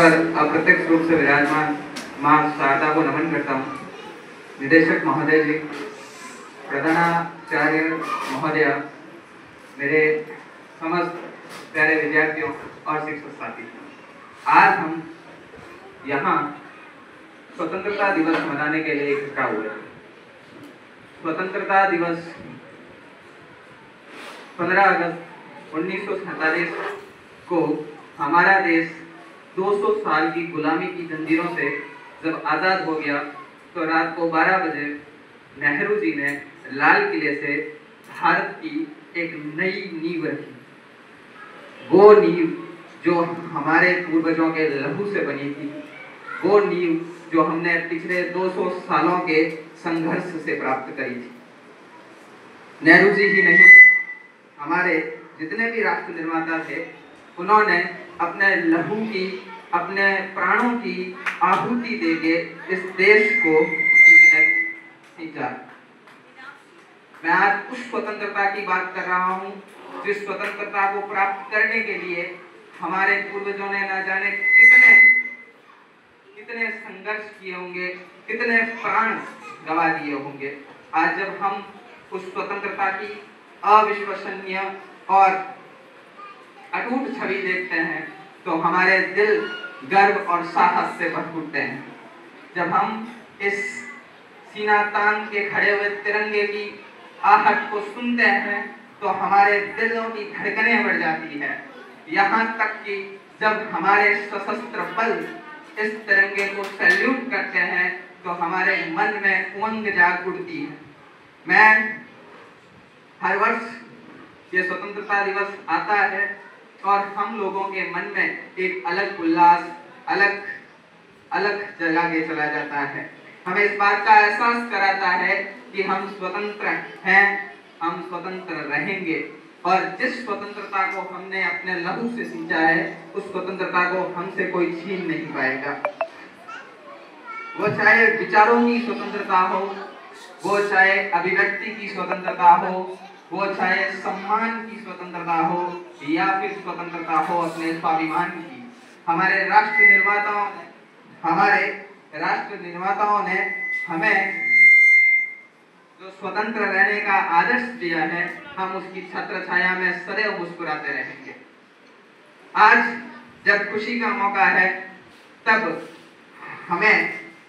पर अप्रत्यक्ष रूप से विराजमान माँ शारदा को नमन करता हूँ। निदेशक महोदय जी, प्रधानाचार्य महोदय, मेरे समस्त प्यारे विद्यार्थियों और शिक्षक साथी, आज हम यहाँ स्वतंत्रता दिवस मनाने के लिए इकट्ठा हुए हैं। स्वतंत्रता दिवस 15 अगस्त 1947 को हमारा देश 200 साल की गुलामी की जंजीरों से जब आज़ाद हो गया तो रात को 12 बजे नेहरू जी ने लाल किले से भारत की एक नई नींव रखी। वो नींव जो हमारे पूर्वजों के लहू से बनी थी, वो नींव जो हमने पिछले 200 सालों के संघर्ष से प्राप्त करी थी। नेहरू जी ही नहीं, हमारे जितने भी राष्ट्र निर्माता थे, उन्होंने अपने लहू की, अपने प्राणों की आहुति देके इस देश को सींचा। मैं आज उस स्वतंत्रता की बात कर रहा हूँ जिस स्वतंत्रता को प्राप्त करने के लिए हमारे पूर्वजों ने न जाने कितने संघर्ष किए होंगे, कितने प्राण गंवा दिए होंगे। आज जब हम उस स्वतंत्रता की अविश्वसनीय और अटूट छवि देखते हैं तो हमारे दिल गर्व और साहस से भर उठते हैं। जब हम इस सीना तान के खड़े हुए तिरंगे की आहट को सुनते हैं तो हमारे दिलों की धड़कनें बढ़ जाती है। यहाँ तक कि जब हमारे सशस्त्र बल इस तिरंगे को सैल्यूट करते हैं तो हमारे मन में उमंग जाग उठती है। मैं हर वर्ष ये स्वतंत्रता दिवस आता है और हम लोगों के मन में एक अलग उल्लास, अलग जगह के चला जाता है। हमें इस बात का एहसास कराता है कि हम स्वतंत्र हैं, हम स्वतंत्र रहेंगे और जिस स्वतंत्रता को हमने अपने लहू से सींचा है, उस स्वतंत्रता को हमसे कोई छीन नहीं पाएगा। वो चाहे विचारों की स्वतंत्रता हो, वो चाहे अभिव्यक्ति की स्वतंत्रता हो, वो चाहे सम्मान की स्वतंत्रता हो या फिर स्वतंत्रता हो अपने स्वाभिमान की। हमारे राष्ट्र निर्माताओं ने हमें जो स्वतंत्र रहने का आदर्श दिया है, हम उसकी छत्र छाया में सदैव मुस्कुराते रहेंगे। आज जब खुशी का मौका है, तब हमें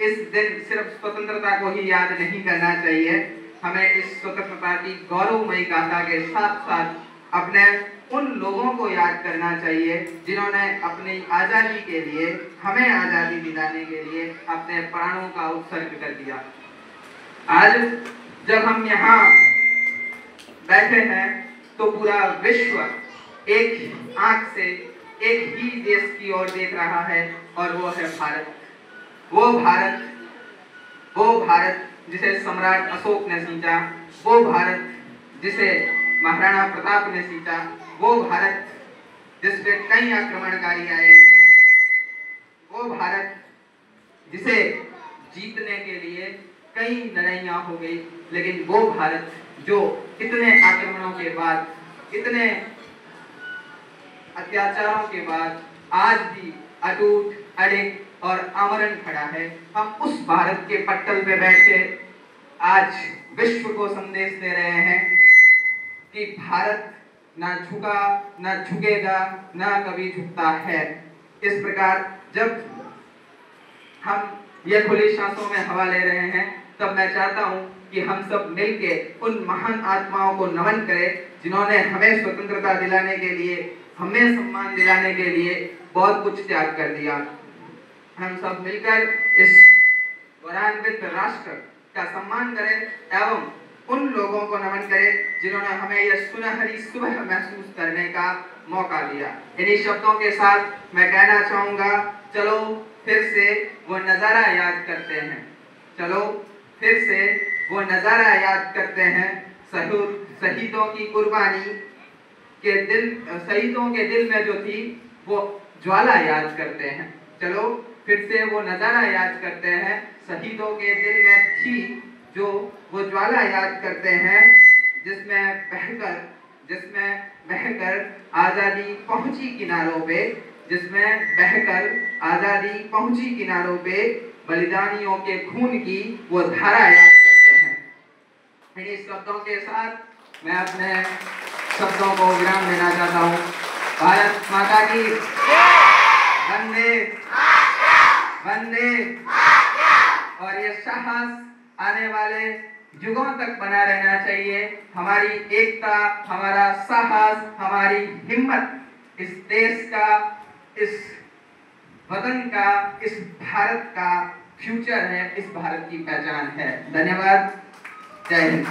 इस दिन सिर्फ स्वतंत्रता को ही याद नहीं करना चाहिए, हमें इस स्वतंत्रता की गौरवमयी गाथा के साथ साथ अपने उन लोगों को याद करना चाहिए जिन्होंने अपनी आज़ादी के लिए, हमें आज़ादी दिलाने के लिए अपने प्राणों का उत्सर्ग कर दिया। आज जब हम यहाँ बैठे हैं तो पूरा विश्व एक ही आंख से एक ही देश की ओर देख रहा है और वो है भारत। वो भारत जिसे सम्राट अशोक ने सींचा, वो भारत जिसे महाराणा प्रताप ने सींचा, वो भारत जिस पे कई आक्रमणकारी आए, वो भारत जिसे जीतने के लिए कई लड़ाइयां हो गई, लेकिन वो भारत जो इतने आक्रमणों के बाद, इतने अत्याचारों के बाद आज भी अटूट, अडिग और अमरण खड़ा है। हम उस भारत के पट्टल पे बैठ के आज विश्व को संदेश दे रहे हैं कि भारत ना झुका, ना झुकेगा, ना कभी झुकता है। इस प्रकार जब हम ये खुली सांसों में हवा ले रहे हैं, तब मैं चाहता हूँ कि हम सब मिलके उन महान आत्माओं को नमन करें जिन्होंने हमें स्वतंत्रता दिलाने के लिए, हमें सम्मान दिलाने के लिए बहुत कुछ त्याग कर दिया। हम सब मिलकर इस गौरवान्वित राष्ट्र का सम्मान करें एवं उन लोगों को नमन करें जिन्होंने हमें यह सुनहरी सुबह महसूस करने का मौका दिया। इन्हीं शब्दों के साथ मैं कहना चाहूँगा, चलो फिर से वो नज़ारा याद करते हैं, चलो फिर से वो नज़ारा याद करते हैं। शहीदों की कुर्बानी के दिल, शहीदों के दिल में जो थी वो ज्वाला याद करते हैं। चलो फिर से वो नज़ारा याद करते हैं, शहीदों के दिल में थी जो वो ज्वाला याद करते हैं, जिसमें बहकर आज़ादी पहुंची किनारों पे, जिसमें बहकर आजादी पहुंची किनारों पे बलिदानियों के खून की वो धारा याद करते हैं। इन्हीं शब्दों के साथ मैं अपने शब्दों को विराम देना चाहता हूँ। भारत माता की वंदे वंदे। और ये साहस आने वाले युगों तक बना रहना चाहिए। हमारी एकता, हमारा साहस, हमारी हिम्मत इस देश का, इस वतन का, इस भारत का फ्यूचर है, इस भारत की पहचान है। धन्यवाद। जय हिंद।